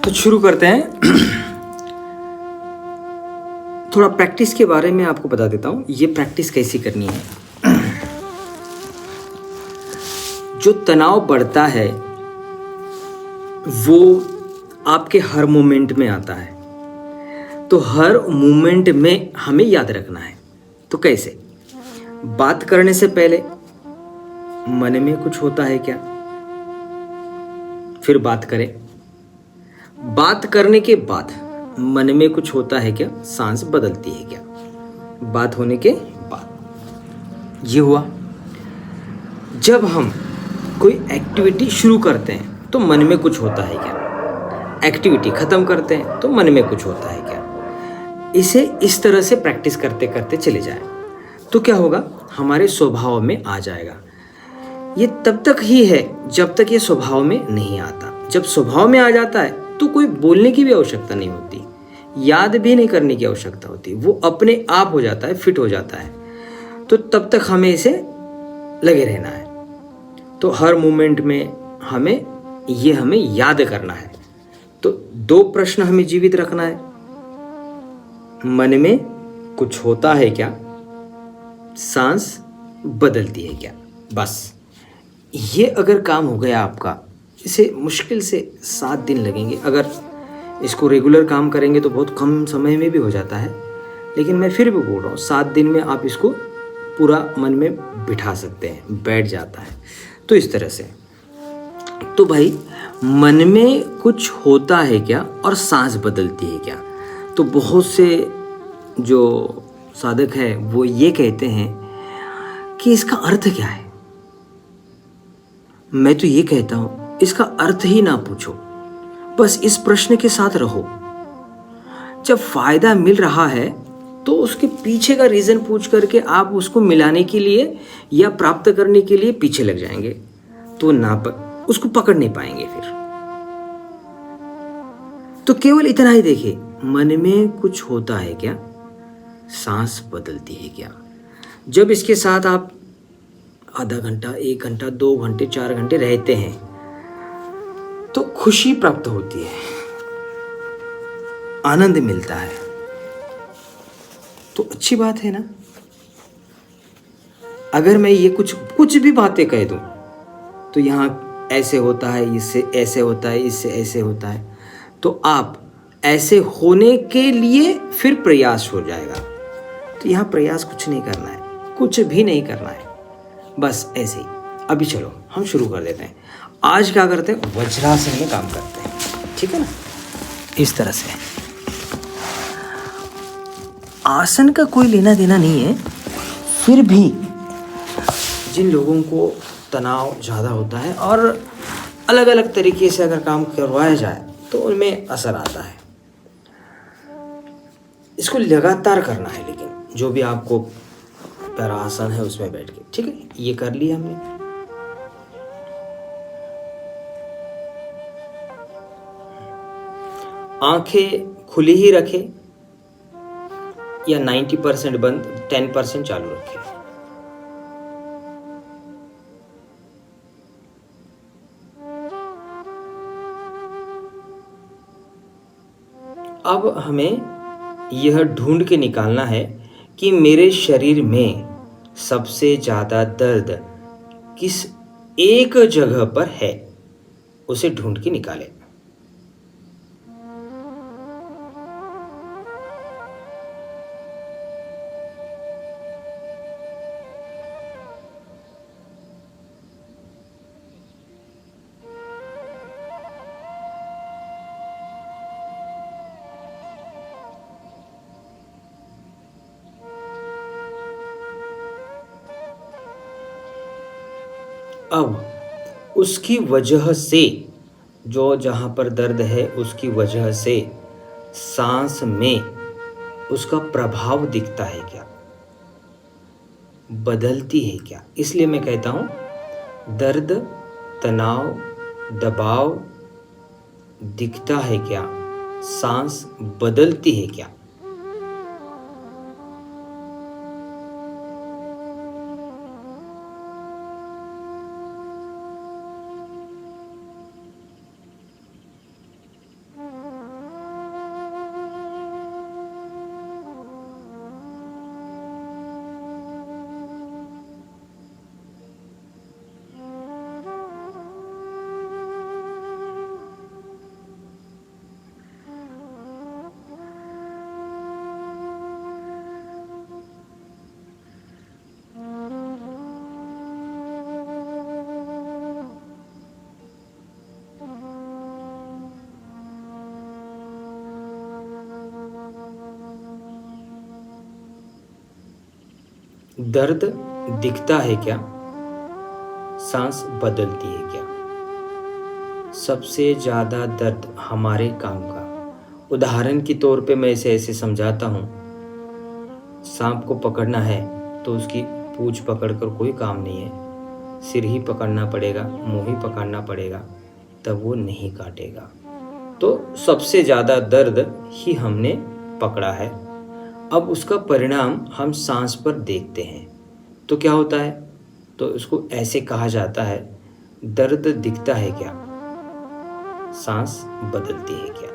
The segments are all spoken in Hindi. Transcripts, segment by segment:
तो शुरू करते हैं। थोड़ा प्रैक्टिस के बारे में आपको बता देता हूँ, ये प्रैक्टिस कैसी करनी है। जो तनाव बढ़ता है वो आपके हर मोमेंट में आता है, तो हर मोमेंट में हमें याद रखना है। तो कैसे? बात करने से पहले मन में कुछ होता है क्या, फिर बात करें। बात करने के बाद मन में कुछ होता है क्या, सांस बदलती है क्या, बात होने के बाद। ये हुआ। जब हम कोई एक्टिविटी शुरू करते हैं तो मन में कुछ होता है क्या, एक्टिविटी खत्म करते हैं तो मन में कुछ होता है क्या। इसे इस तरह से प्रैक्टिस करते करते चले जाएं तो क्या होगा, हमारे स्वभाव में आ जाएगा। ये तब तक ही है जब तक ये स्वभाव में नहीं आता। जब स्वभाव में आ जाता है तो कोई बोलने की भी आवश्यकता नहीं होती, याद भी नहीं करने की आवश्यकता होती, वो अपने आप हो जाता है, फिट हो जाता है। तो तब तक हमें इसे लगे रहना है। तो हर मोमेंट में हमें याद करना है। तो 2 प्रश्न हमें जीवित रखना है। मन में कुछ होता है क्या, सांस बदलती है क्या। बस ये अगर काम हो गया आपका, इसे मुश्किल से 7 दिन लगेंगे। अगर इसको रेगुलर काम करेंगे तो बहुत कम समय में भी हो जाता है, लेकिन मैं फिर भी बोल रहा हूँ 7 दिन में आप इसको पूरा मन में बिठा सकते हैं, बैठ जाता है। तो इस तरह से, तो भाई मन में कुछ होता है क्या और सांस बदलती है क्या। तो बहुत से जो साधक हैं वो ये कहते हैं कि इसका अर्थ क्या है। मैं तो ये कहता हूं इसका अर्थ ही ना पूछो, बस इस प्रश्न के साथ रहो। जब फायदा मिल रहा है तो उसके पीछे का रीजन पूछ करके आप उसको मिलाने के लिए या प्राप्त करने के लिए पीछे लग जाएंगे तो उसको पकड़ नहीं पाएंगे फिर। तो केवल इतना ही देखिए, मन में कुछ होता है क्या, सांस बदलती है क्या। जब इसके साथ आप आधा घंटा, 1 घंटा, 2 घंटे, 4 घंटे रहते हैं तो खुशी प्राप्त होती है, आनंद मिलता है। तो अच्छी बात है ना। अगर मैं ये कुछ भी बातें कह दूं तो यहाँ ऐसे होता है, इससे ऐसे होता है, इससे ऐसे होता है, तो आप ऐसे होने के लिए फिर प्रयास हो जाएगा। तो यहाँ प्रयास कुछ नहीं करना है, कुछ भी नहीं करना है, बस ऐसे ही। अभी चलो हम शुरू कर देते हैं। आज क्या करते हैं, वज्रासन में काम करते हैं, ठीक है ना। इस तरह से आसन का कोई लेना देना नहीं है, फिर भी जिन लोगों को तनाव ज़्यादा होता है और अलग अलग तरीके से अगर काम करवाया जाए तो उनमें असर आता है। इसको लगातार करना है, लेकिन जो भी आपको प्यारा आसन है उसमें बैठ के, ठीक है। ये कर लिया हमने। आंखें खुली ही रखें या 90% बंद, 10% चालू रखें। अब हमें यह ढूंढ के निकालना है कि मेरे शरीर में सबसे ज़्यादा दर्द किस एक जगह पर है, उसे ढूंढ के निकालें। अब उसकी वजह से, जो जहाँ पर दर्द है उसकी वजह से सांस में उसका प्रभाव दिखता है क्या, बदलती है क्या। इसलिए मैं कहता हूँ दर्द, तनाव, दबाव दिखता है क्या, सांस बदलती है क्या। दर्द दिखता है क्या, सांस बदलती है क्या। सबसे ज़्यादा दर्द हमारे काम का। उदाहरण के तौर पे मैं इसे ऐसे समझाता हूँ, सांप को पकड़ना है तो उसकी पूंछ पकड़कर कोई काम नहीं है, सिर ही पकड़ना पड़ेगा, मुंह ही पकड़ना पड़ेगा, तब वो नहीं काटेगा। तो सबसे ज़्यादा दर्द ही हमने पकड़ा है। अब उसका परिणाम हम सांस पर देखते हैं तो क्या होता है, तो उसको ऐसे कहा जाता है, दर्द दिखता है क्या, सांस बदलती है क्या।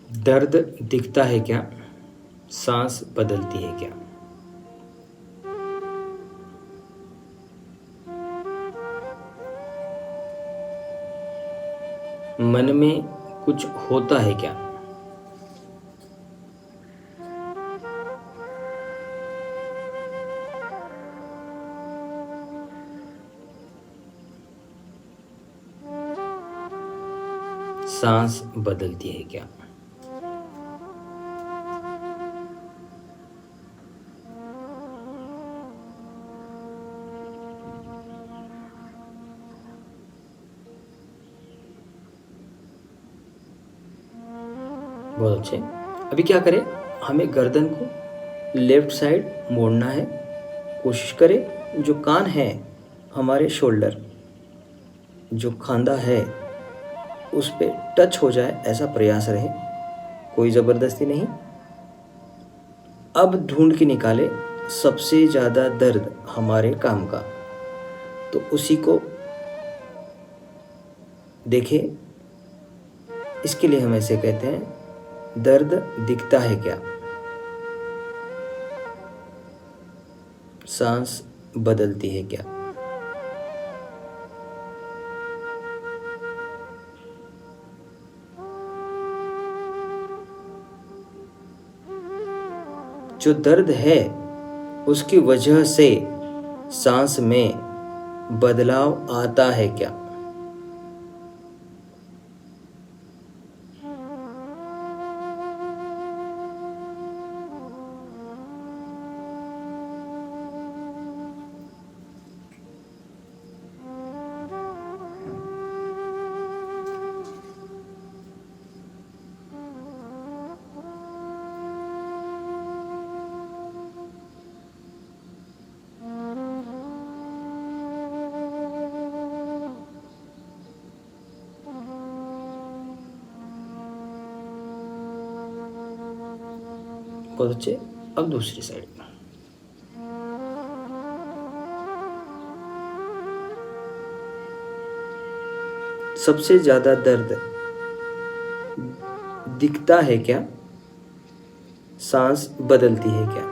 दर्द दिखता है क्या, सांस बदलती है क्या। मन में कुछ होता है क्या, सांस बदलती है क्या। बहुत अच्छे। अभी क्या करें, हमें गर्दन को लेफ्ट साइड मोड़ना है। कोशिश करें जो कान है, हमारे शोल्डर, जो खांदा है उस पे टच हो जाए, ऐसा प्रयास रहे, कोई ज़बरदस्ती नहीं। अब ढूंढ के निकाले सबसे ज़्यादा दर्द हमारे काम का, तो उसी को देखें। इसके लिए हम ऐसे कहते हैं, दर्द दिखता है क्या, सांस बदलती है क्या। जो दर्द है उसकी वजह से सांस में बदलाव आता है क्या। बहुत अच्छे। अब दूसरी साइड में सबसे ज्यादा दर्द दिखता है क्या, सांस बदलती है क्या।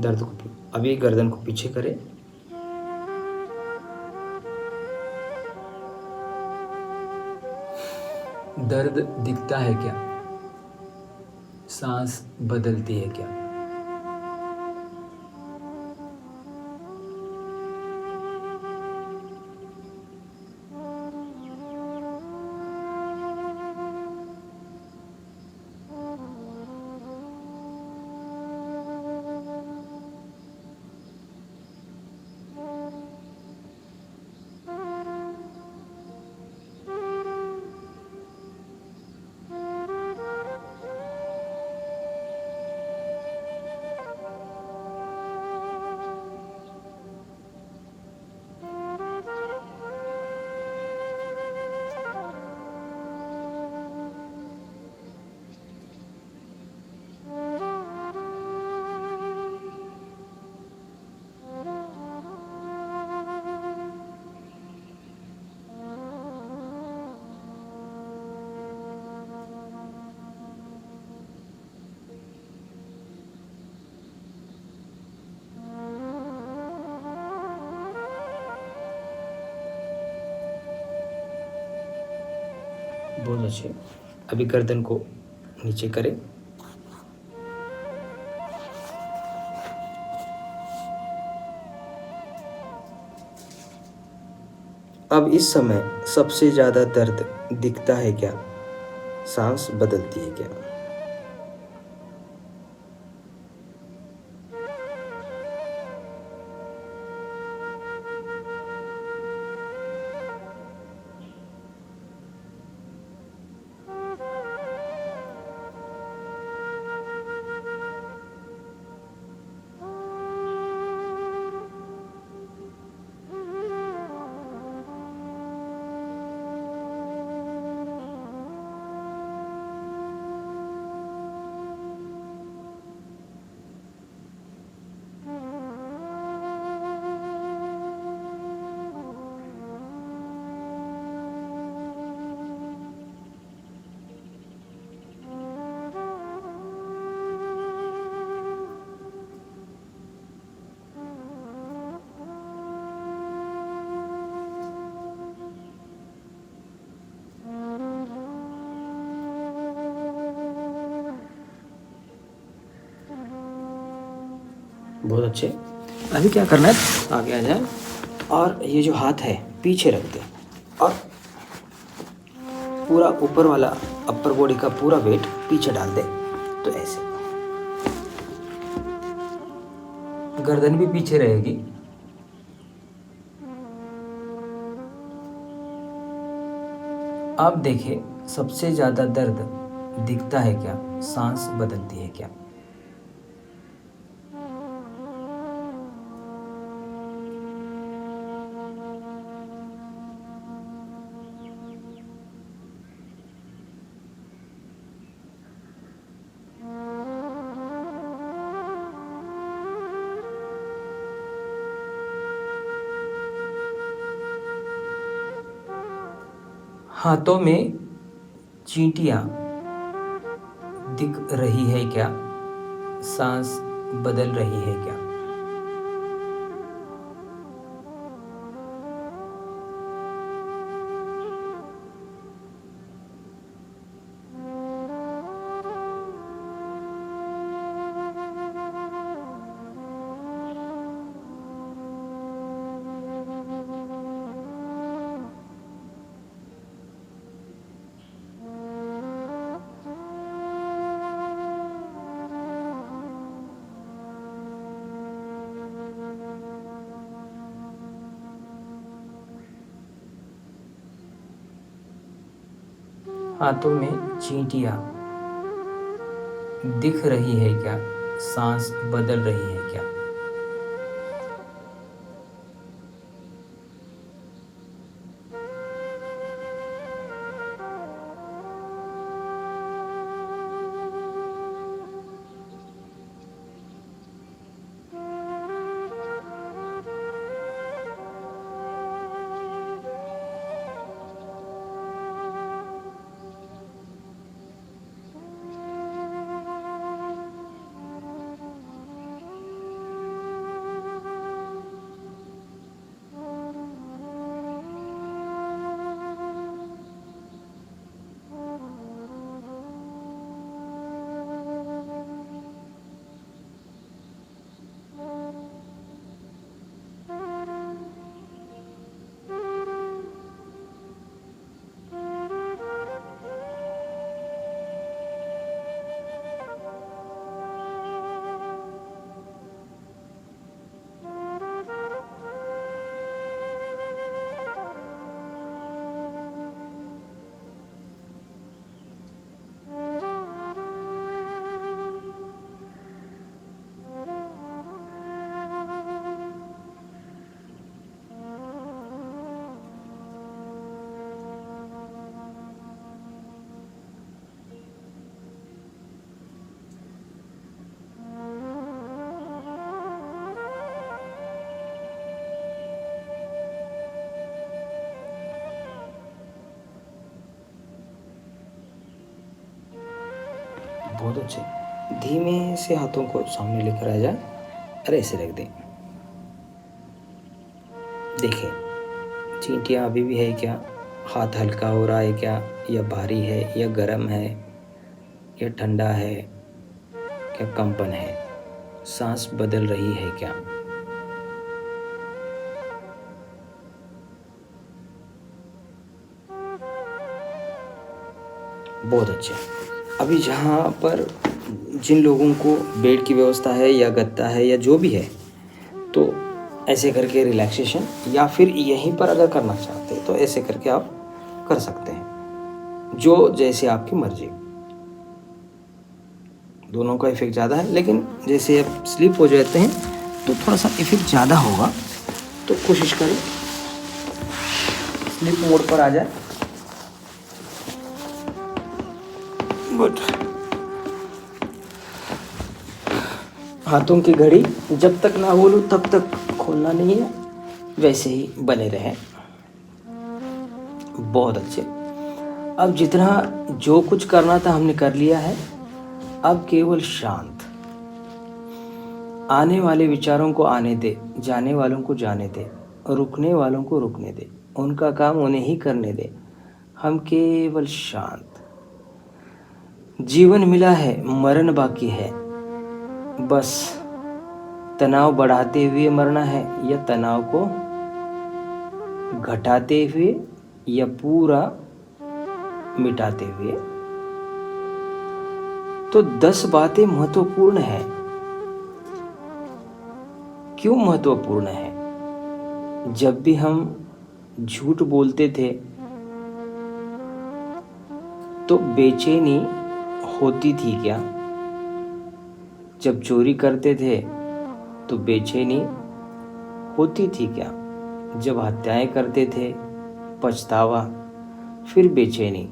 दर्द को अभी गर्दन को पीछे करें। दर्द दिखता है क्या? सांस बदलती है क्या? बहुत अच्छे। अभी गर्दन को नीचे करें। अब इस समय सबसे ज़्यादा दर्द दिखता है क्या? सांस बदलती है क्या? बहुत अच्छे। अभी क्या करना है, आगे आ जाए और ये जो हाथ है पीछे रख दे और पूरा ऊपर वाला अपर बॉडी का पूरा वेट पीछे डाल दे। तो ऐसे गर्दन भी पीछे रहेगी। अब देखिए सबसे ज़्यादा दर्द दिखता है क्या? सांस बदलती है क्या? हाथों में चींटियाँ दिख रही है क्या? सांस बदल रही है क्या? हाथों में चींटियाँ दिख रही है क्या? सांस बदल रही है क्या? बहुत अच्छे। धीमे से हाथों को सामने लेकर आ जाए। अरे ऐसे रख दें। देखें चींटियाँ अभी भी है क्या, हाथ हल्का हो रहा है क्या, या भारी है, या गर्म है, या ठंडा है, क्या कंपन है, सांस बदल रही है क्या। बहुत अच्छे। अभी जहाँ पर जिन लोगों को बेड की व्यवस्था है या गद्दा है या जो भी है, तो ऐसे करके रिलैक्सेशन, या फिर यहीं पर अगर करना चाहते हैं तो ऐसे करके आप कर सकते हैं, जो जैसे आपकी मर्जी। दोनों का इफेक्ट ज़्यादा है, लेकिन जैसे आप स्लीप हो जाते हैं तो थोड़ा सा इफेक्ट ज़्यादा होगा, तो कोशिश करें स्लीप मोड पर आ जाए। गुड। हाथों की घड़ी जब तक ना बोलूं तब तक खोलना नहीं है, वैसे ही बने रहें। बहुत अच्छे। अब जितना जो कुछ करना था हमने कर लिया है, अब केवल शांत। आने वाले विचारों को आने दे, जाने वालों को जाने दे, रुकने वालों को रुकने दे, उनका काम उन्हें ही करने दे। हम केवल शांत। जीवन मिला है, मरण बाकी है। बस तनाव बढ़ाते हुए मरना है, या तनाव को घटाते हुए, या पूरा मिटाते हुए। तो 10 बातें महत्वपूर्ण है। क्यों महत्वपूर्ण है? जब भी हम झूठ बोलते थे तो बेचैनी होती थी क्या? जब चोरी करते थे तो बेचैनी होती थी क्या? जब हत्याएं करते थे, पछतावा, फिर बेचैनी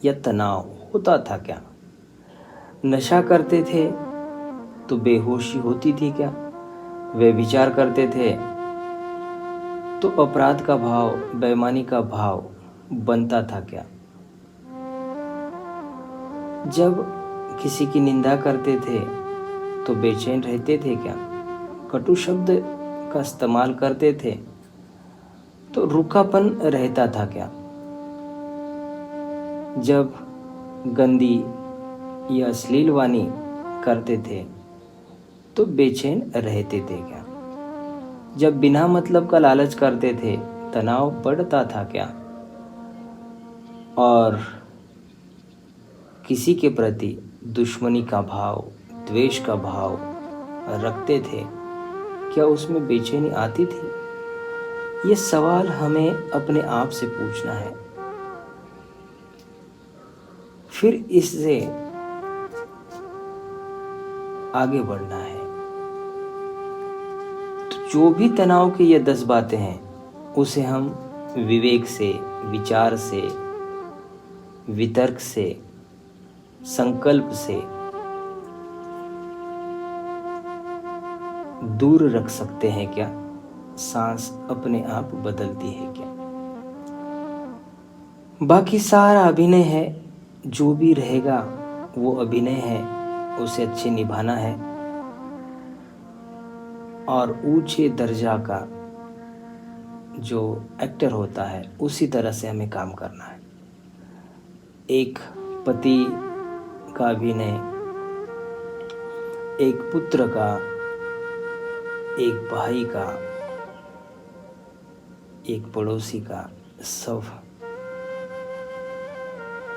या तनाव होता था क्या? नशा करते थे तो बेहोशी होती थी क्या? व्यभिचार करते थे तो अपराध का भाव, बेईमानी का भाव बनता था क्या? जब किसी की निंदा करते थे तो बेचैन रहते थे क्या? कटु शब्द का इस्तेमाल करते थे तो रूखापन रहता था क्या? जब गंदी या अश्लील वाणी करते थे तो बेचैन रहते थे क्या? जब बिना मतलब का लालच करते थे, तनाव बढ़ता था क्या? और किसी के प्रति दुश्मनी का भाव, द्वेष का भाव रखते थे, क्या उसमें बेचैनी आती थी? ये सवाल हमें अपने आप से पूछना है, फिर इससे आगे बढ़ना है। तो जो भी तनाव की ये 10 बातें हैं, उसे हम विवेक से, विचार से, वितर्क से, संकल्प से दूर रख सकते हैं क्या? सांस अपने आप बदलती है क्या? बाकी सारा अभिनय है। जो भी रहेगा वो अभिनय है, उसे अच्छे निभाना है और ऊंचे दर्जा का जो एक्टर होता है उसी तरह से हमें काम करना है। एक पति का अभिनय, एक पुत्र का, एक भाई का, एक पड़ोसी का, सब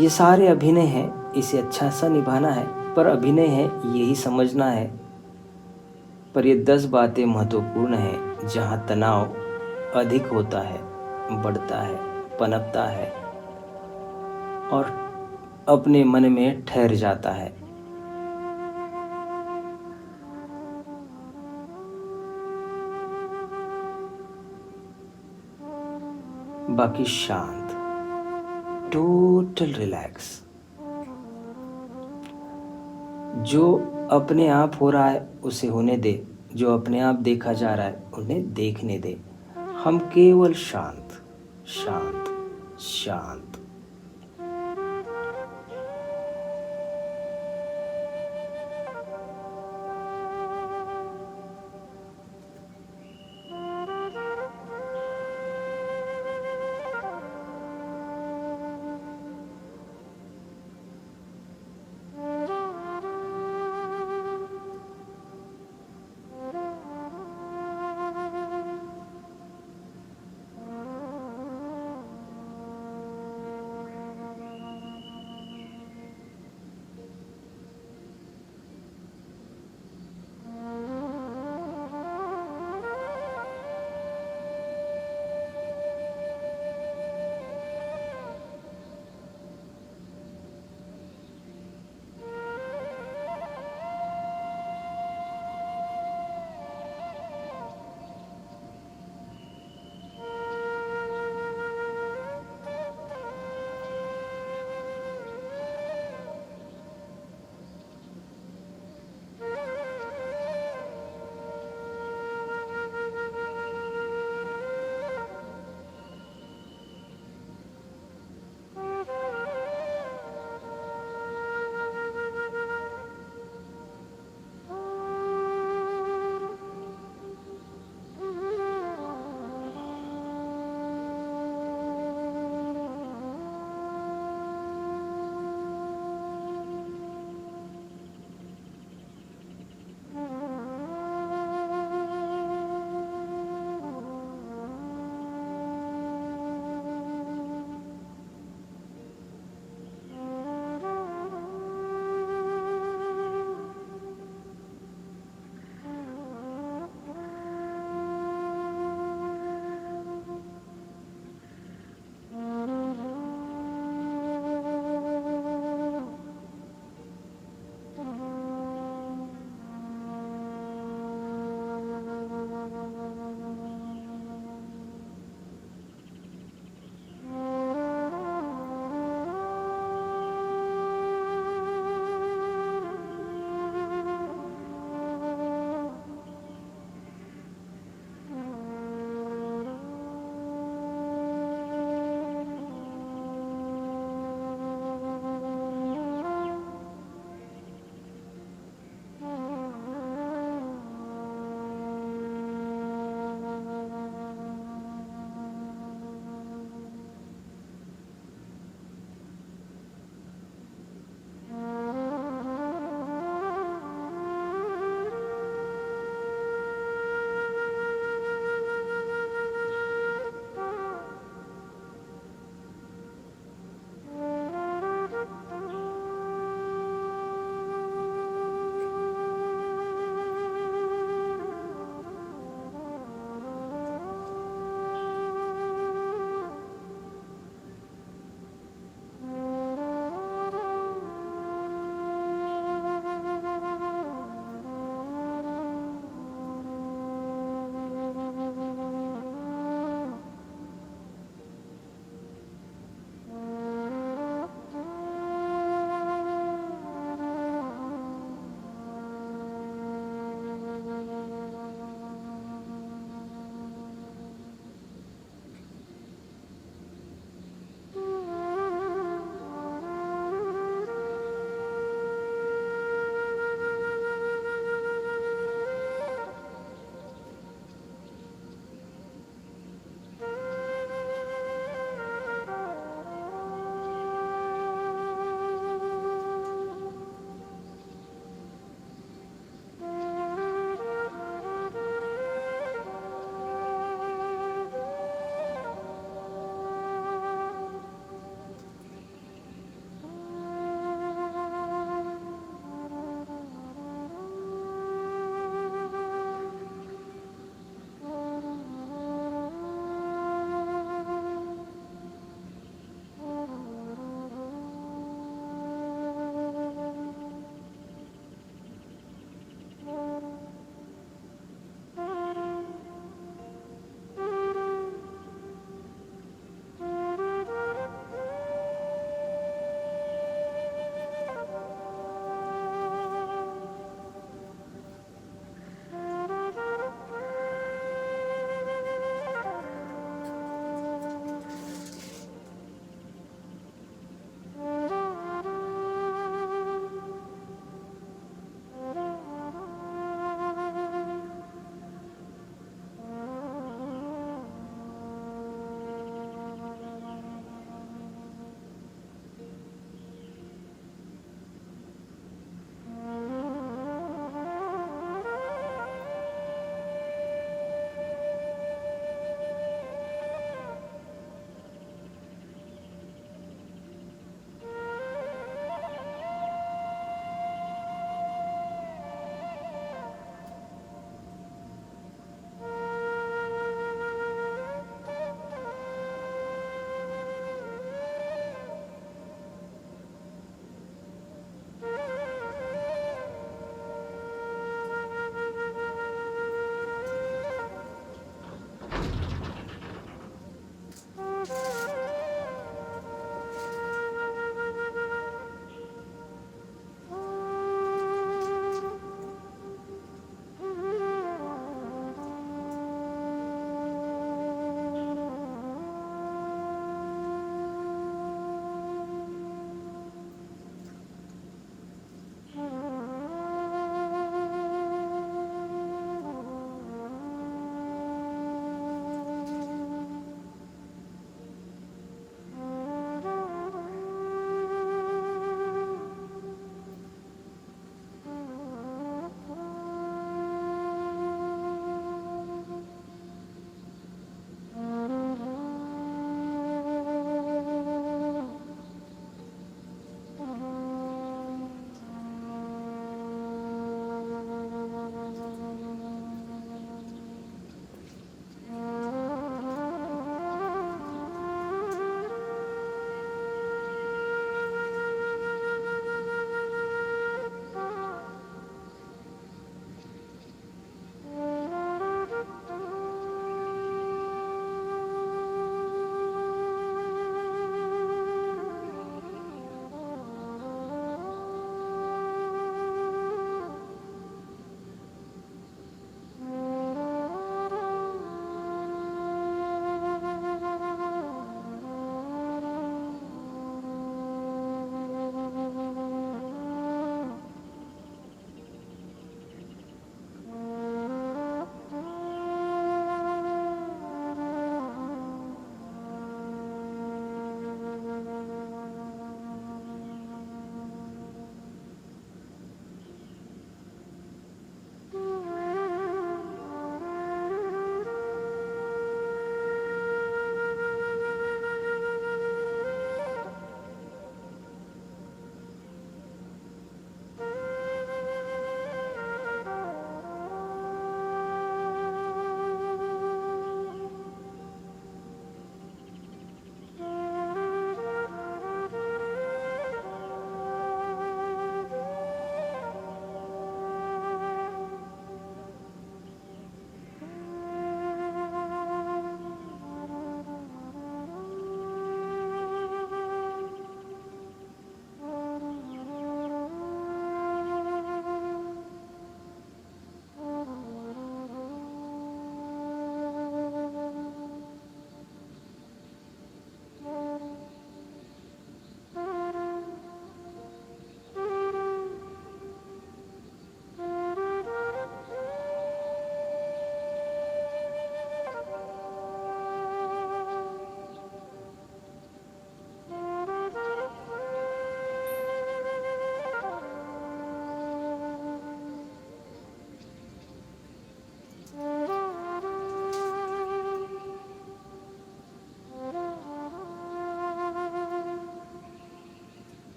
ये सारे अभिनय हैं। इसे अच्छा सा निभाना है, पर अभिनय है यही समझना है। पर ये 10 बातें महत्वपूर्ण हैं। जहाँ तनाव अधिक होता है, बढ़ता है, पनपता है और अपने मन में ठहर जाता है, बाकी शांत, टोटल रिलैक्स। जो अपने आप हो रहा है उसे होने दे, जो अपने आप देखा जा रहा है उन्हें देखने दे। हम केवल शांत, शांत, शांत।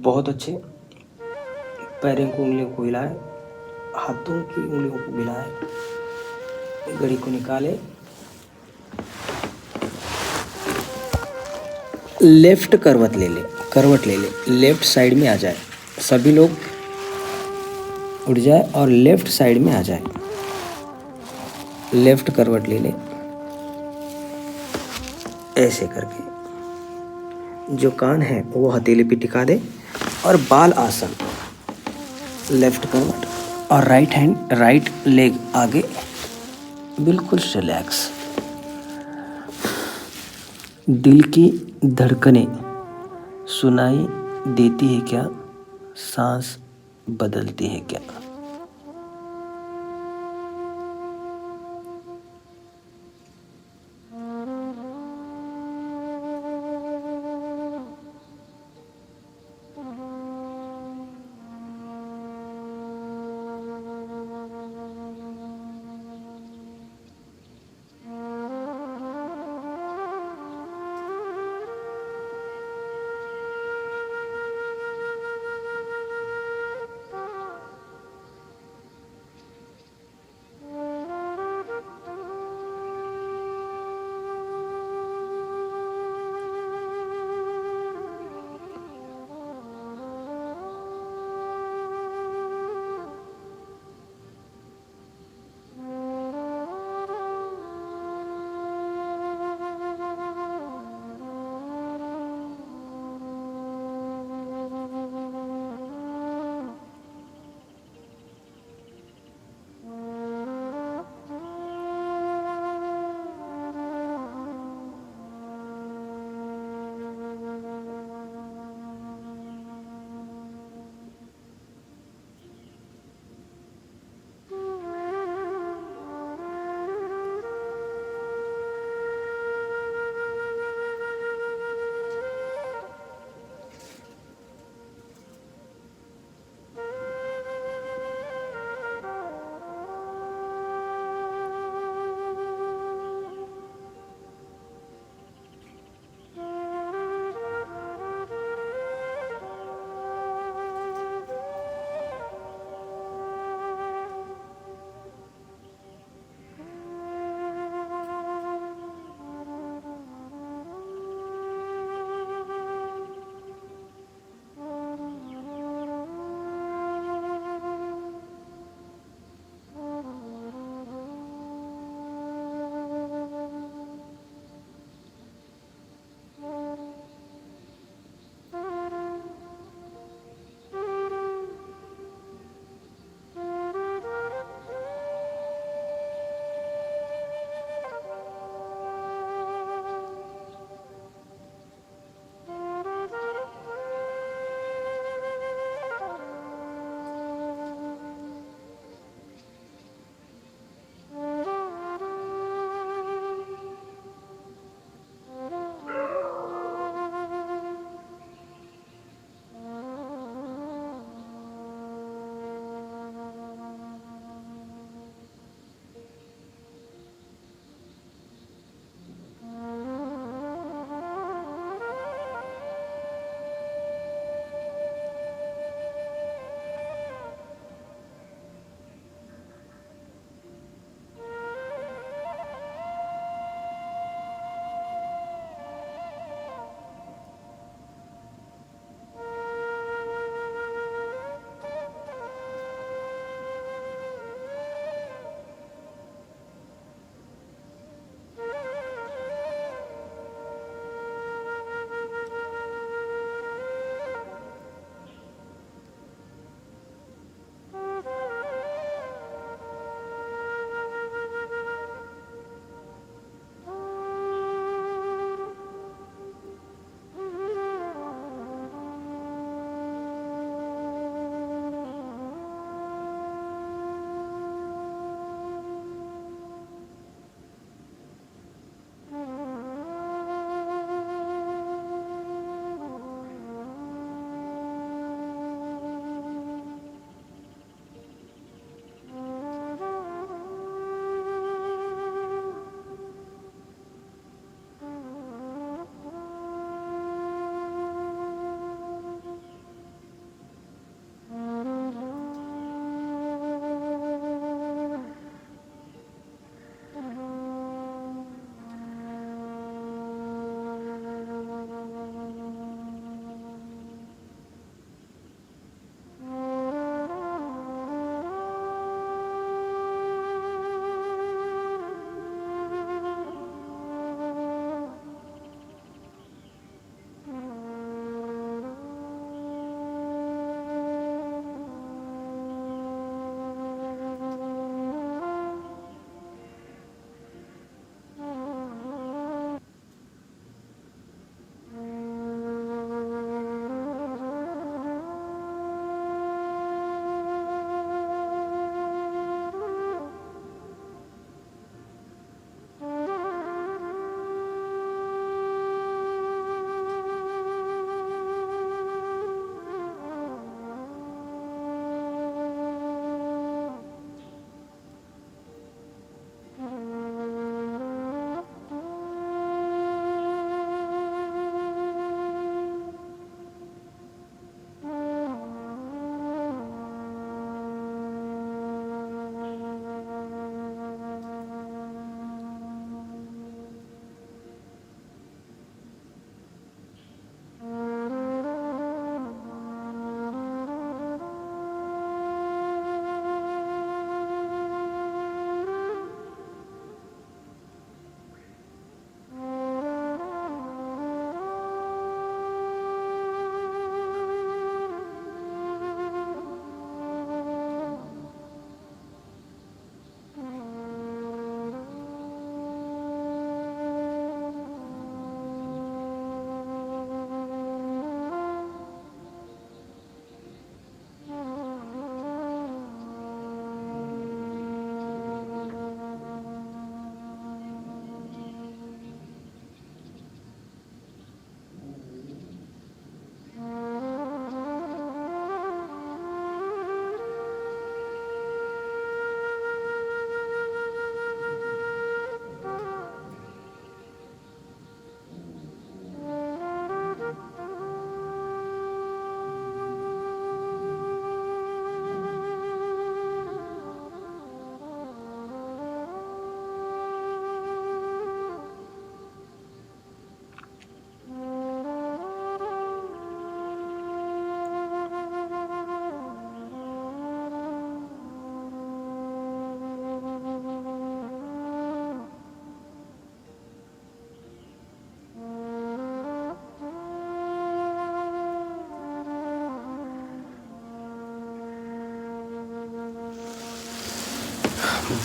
बहुत अच्छे। पैरों की उंगलियों को हिलाए, हाथों की उंगलियों को हिलाए, घड़ी को निकाले, लेफ्ट करवट ले ले, करवट ले ले, लेफ्ट साइड में आ जाए। सभी लोग उठ जाए और लेफ्ट साइड में आ जाए। लेफ्ट करवट ले ले, ऐसे करके जो कान है वो हथेली पे टिका दे और बाल आसन, लेफ्ट करवट और राइट हैंड, राइट लेग आगे, बिल्कुल रिलैक्स। दिल की धड़कनें सुनाई देती है क्या? सांस बदलती है क्या?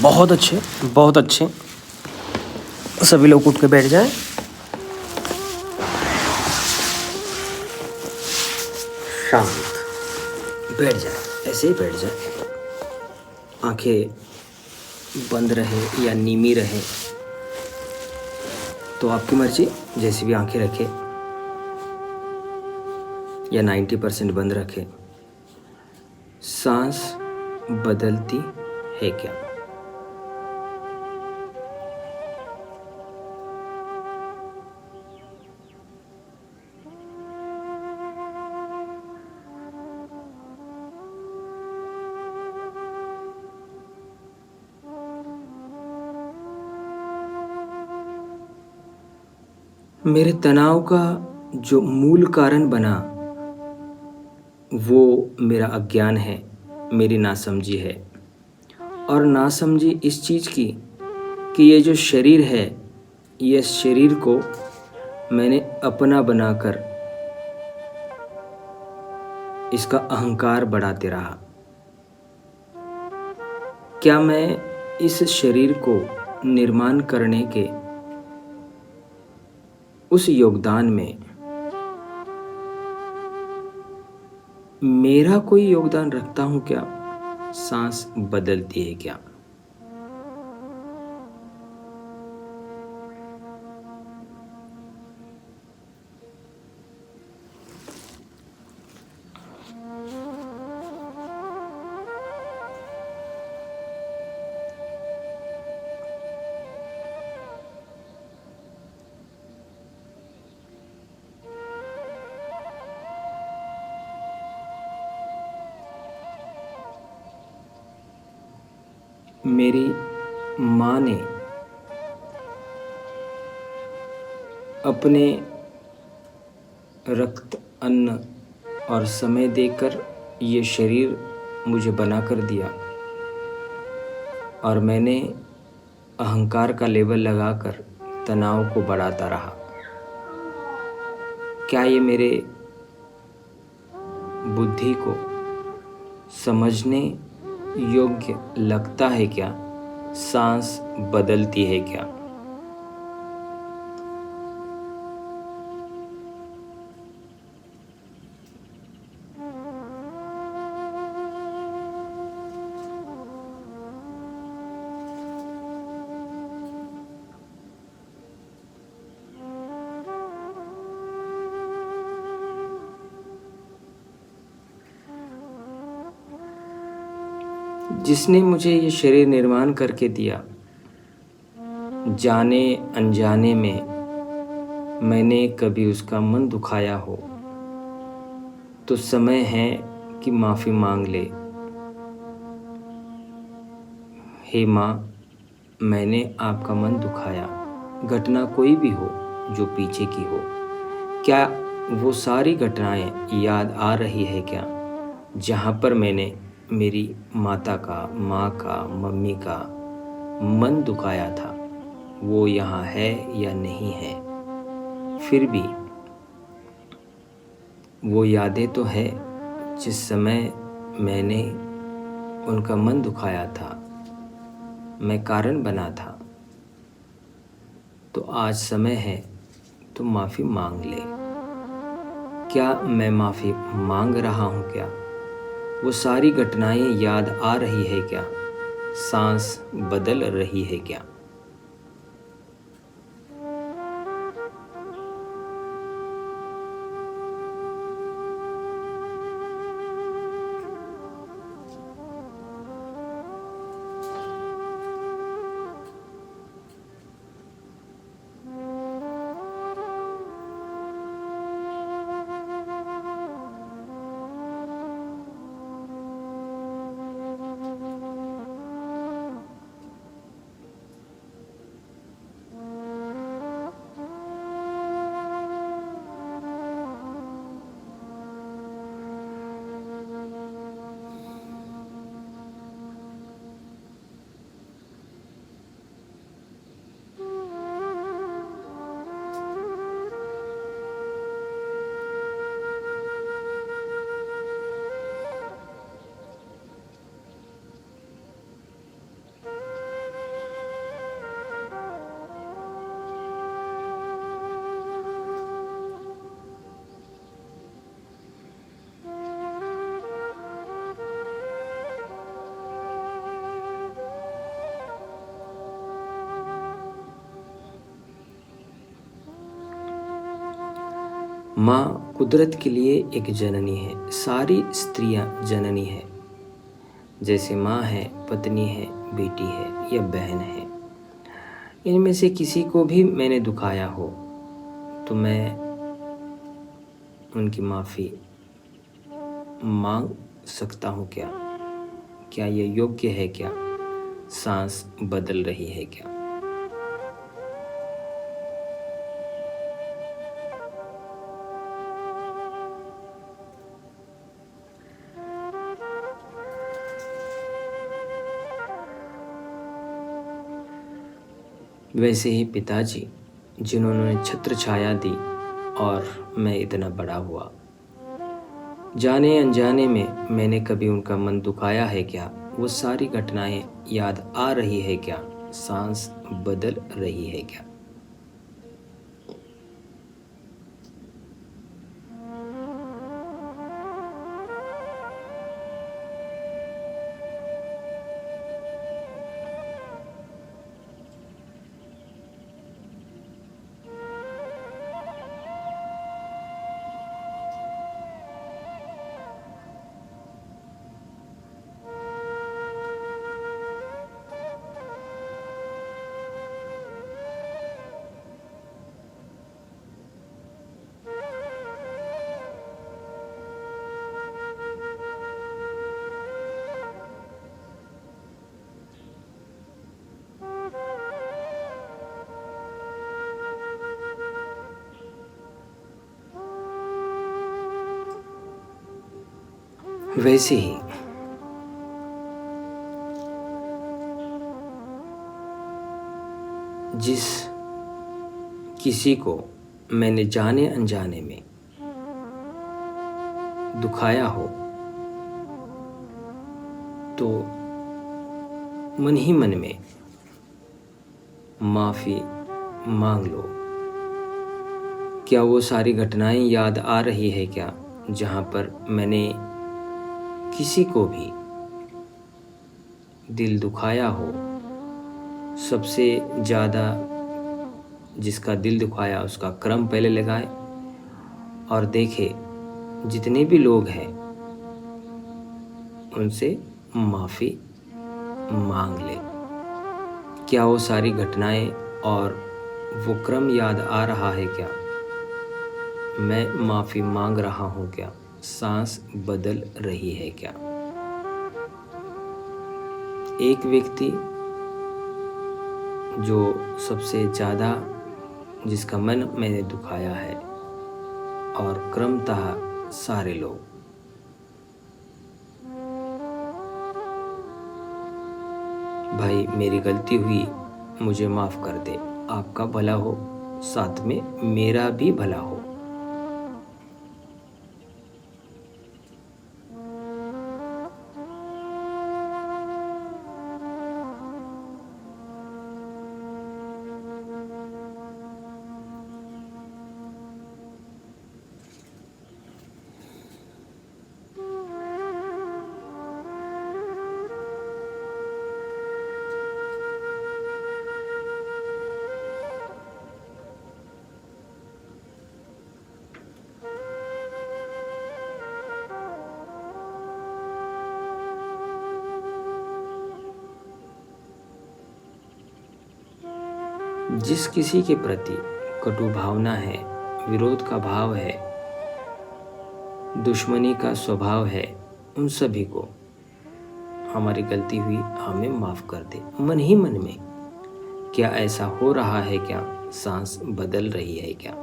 बहुत अच्छे, बहुत अच्छे। सभी लोग उठ के बैठ जाएं। शांत बैठ जाए, ऐसे ही बैठ जाए। आंखें बंद रहे या नीमी रहे तो आपकी मर्जी, जैसी भी आंखें रखे या 90% बंद रखे। सांस बदलती है क्या? मेरे तनाव का जो मूल कारण बना वो मेरा अज्ञान है, मेरी नासमझी है। और नासमझी इस चीज़ की कि ये जो शरीर है, ये शरीर को मैंने अपना बनाकर इसका अहंकार बढ़ाते रहा। क्या मैं इस शरीर को निर्माण करने के उस योगदान में मेरा कोई योगदान रखता हूं क्या? सांस बदलती है क्या? मेरी माँ ने अपने रक्त, अन्न और समय देकर ये शरीर मुझे बना कर दिया और मैंने अहंकार का लेबल लगाकर तनाव को बढ़ाता रहा। क्या ये मेरे बुद्धि को समझने योग्य लगता है क्या? सांस बदलती है क्या? जिसने मुझे ये शरीर निर्माण करके दिया, जाने अनजाने में मैंने कभी उसका मन दुखाया हो तो समय है कि माफ़ी मांग ले। हे माँ, मैंने आपका मन दुखाया। घटना कोई भी हो जो पीछे की हो, क्या वो सारी घटनाएं याद आ रही है क्या, जहाँ पर मैंने मेरी माता का, माँ का, मम्मी का मन दुखाया था? वो यहाँ है या नहीं है? फिर भी वो यादें तो है जिस समय मैंने उनका मन दुखाया था, मैं कारण बना था। तो आज समय है तो माफ़ी मांग ले। क्या मैं माफ़ी मांग रहा हूँ क्या? वो सारी घटनाएं याद आ रही है क्या? सांस बदल रही है क्या? माँ कुदरत के लिए एक जननी है, सारी स्त्रियां जननी है। जैसे माँ है, पत्नी है, बेटी है या बहन है। इनमें से किसी को भी मैंने दुखाया हो तो मैं उनकी माफ़ी मांग सकता हूँ क्या? क्या ये योग्य है क्या? सांस बदल रही है क्या? वैसे ही पिताजी जिन्होंने छत्र छाया दी और मैं इतना बड़ा हुआ, जाने अनजाने में मैंने कभी उनका मन दुखाया है क्या? वो सारी घटनाएं याद आ रही है क्या? सांस बदल रही है क्या? वैसे ही जिस किसी को मैंने जाने अनजाने में दुखाया हो तो मन ही मन में माफ़ी मांग लो। क्या वो सारी घटनाएं याद आ रही है क्या, जहाँ पर मैंने किसी को भी दिल दुखाया हो? सबसे ज़्यादा जिसका दिल दुखाया उसका क्रम पहले लगाए और देखे जितने भी लोग हैं उनसे माफ़ी मांग ले। क्या वो सारी घटनाएं और वो क्रम याद आ रहा है क्या? मैं माफ़ी मांग रहा हूँ क्या? सांस बदल रही है क्या? एक व्यक्ति जो सबसे ज़्यादा जिसका मन मैंने दुखाया है और क्रमतः सारे लोग, भाई मेरी गलती हुई, मुझे माफ़ कर दे, आपका भला हो, साथ में मेरा भी भला हो। जिस किसी के प्रति कटु भावना है, विरोध का भाव है, दुश्मनी का स्वभाव है, उन सभी को हमारी गलती हुई, हमें माफ़ कर दे। मन ही मन में क्या ऐसा हो रहा है क्या? सांस बदल रही है क्या?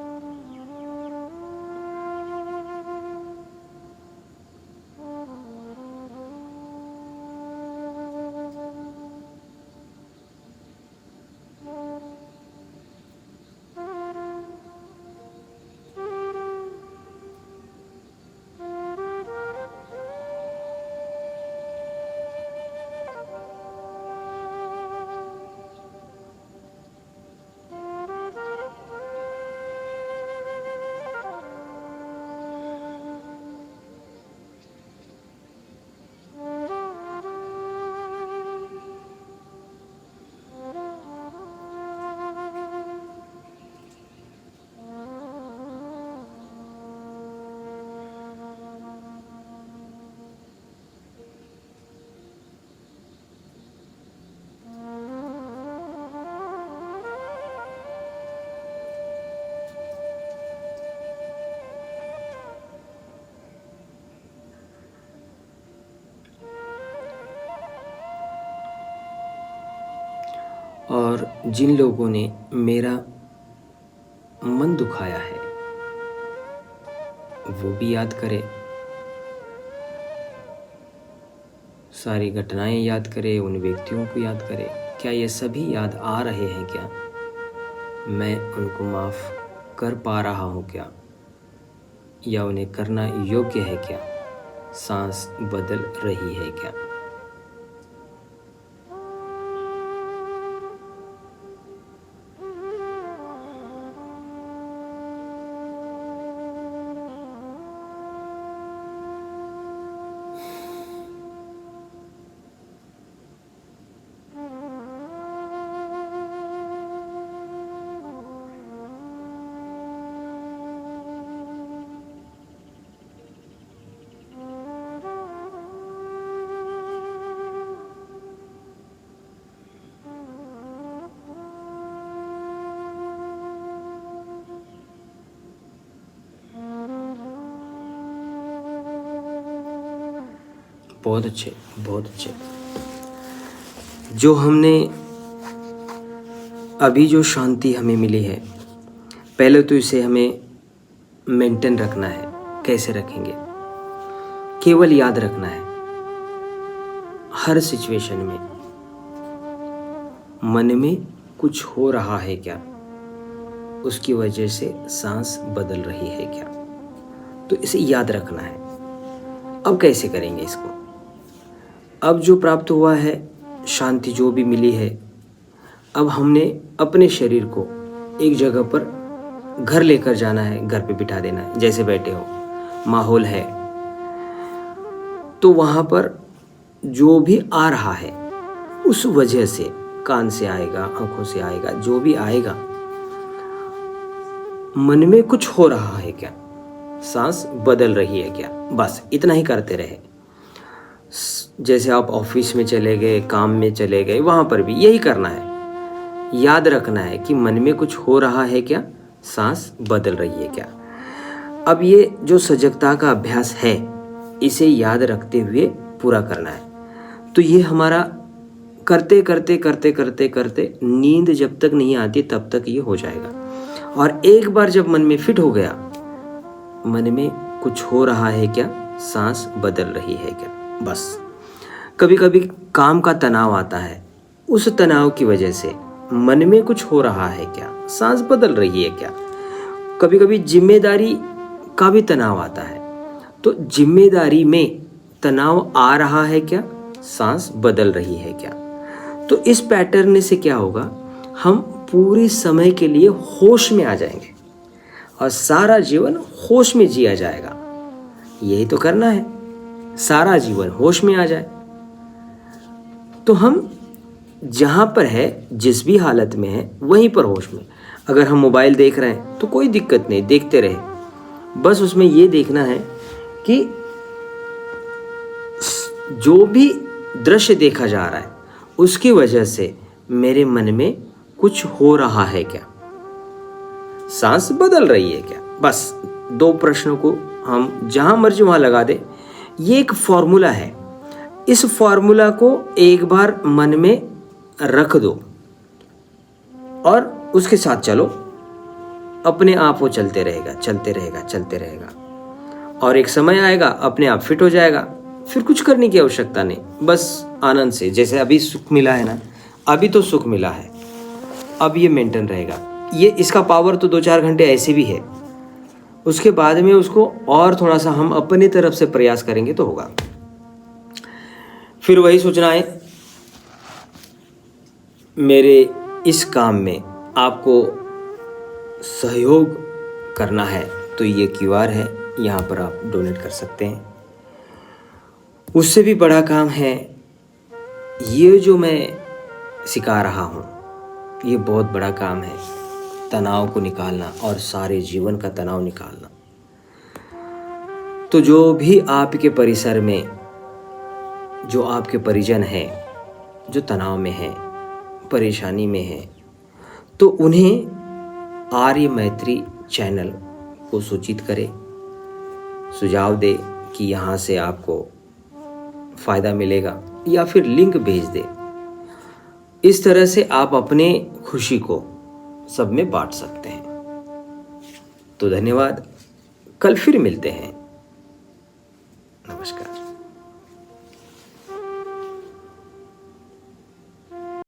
और जिन लोगों ने मेरा मन दुखाया है वो भी याद करे, सारी घटनाएं याद करे, उन व्यक्तियों को याद करे। क्या ये सभी याद आ रहे हैं क्या? मैं उनको माफ़ कर पा रहा हूँ क्या, या उन्हें करना योग्य है क्या? सांस बदल रही है क्या? बहुत अच्छे, बहुत अच्छे। जो हमने अभी जो शांति हमें मिली है, पहले तो इसे हमें मेंटेन रखना है। कैसे रखेंगे? केवल याद रखना है हर सिचुएशन में मन में कुछ हो रहा है क्या, उसकी वजह से सांस बदल रही है क्या, तो इसे याद रखना है। अब कैसे करेंगे इसको? अब जो प्राप्त हुआ है, शांति जो भी मिली है, अब हमने अपने शरीर को एक जगह पर घर लेकर जाना है, घर पे बिठा देना है। जैसे बैठे हो, माहौल है, तो वहाँ पर जो भी आ रहा है उस वजह से, कान से आएगा, आंखों से आएगा, जो भी आएगा, मन में कुछ हो रहा है क्या, सांस बदल रही है क्या, बस इतना ही करते रहे। जैसे आप ऑफिस में चले गए, काम में चले गए, वहाँ पर भी यही करना है। याद रखना है कि मन में कुछ हो रहा है क्या, सांस बदल रही है क्या। अब ये जो सजगता का अभ्यास है, इसे याद रखते हुए पूरा करना है। तो ये हमारा करते करते करते करते करते नींद जब तक नहीं आती तब तक ये हो जाएगा। और एक बार जब मन में फिट हो गया, मन में कुछ हो रहा है क्या, सांस बदल रही है क्या, बस। कभी कभी काम का तनाव आता है, उस तनाव की वजह से मन में कुछ हो रहा है क्या, सांस बदल रही है क्या। कभी कभी जिम्मेदारी का भी तनाव आता है, तो जिम्मेदारी में तनाव आ रहा है क्या, सांस बदल रही है क्या। तो इस पैटर्न से क्या होगा, हम पूरे समय के लिए होश में आ जाएंगे और सारा जीवन होश में जिया जाएगा। यही तो करना है, सारा जीवन होश में आ जाए। तो हम जहाँ पर है, जिस भी हालत में है, वहीं पर होश में। अगर हम मोबाइल देख रहे हैं तो कोई दिक्कत नहीं, देखते रहे। बस उसमें ये देखना है कि जो भी दृश्य देखा जा रहा है उसकी वजह से मेरे मन में कुछ हो रहा है क्या, सांस बदल रही है क्या। बस दो प्रश्नों को हम जहां मर्जी वहां लगा दे। ये एक फॉर्मूला है, इस फॉर्मूला को एक बार मन में रख दो और उसके साथ चलो। अपने आप वो चलते रहेगा, चलते रहेगा, चलते रहेगा, और एक समय आएगा अपने आप फिट हो जाएगा। फिर कुछ करने की आवश्यकता नहीं, बस आनंद से। जैसे अभी सुख मिला है ना, अभी तो सुख मिला है, अब ये मेंटेन रहेगा। ये इसका पावर तो 2-4 घंटे ऐसे भी है, उसके बाद में उसको और थोड़ा सा हम अपनी तरफ से प्रयास करेंगे तो होगा। फिर वही सोचना है, मेरे इस काम में आपको सहयोग करना है तो ये QR है, यहाँ पर आप डोनेट कर सकते हैं। उससे भी बड़ा काम है, ये जो मैं सिखा रहा हूँ, ये बहुत बड़ा काम है, तनाव को निकालना और सारे जीवन का तनाव निकालना। तो जो भी आपके परिसर में, जो आपके परिजन हैं, जो तनाव में हैं, परेशानी में हैं, तो उन्हें आर्य मैत्री चैनल को सूचित करें, सुझाव दे कि यहाँ से आपको फ़ायदा मिलेगा, या फिर लिंक भेज दे। इस तरह से आप अपने खुशी को सब में बांट सकते हैं। तो धन्यवाद, कल फिर मिलते हैं। नमस्कार।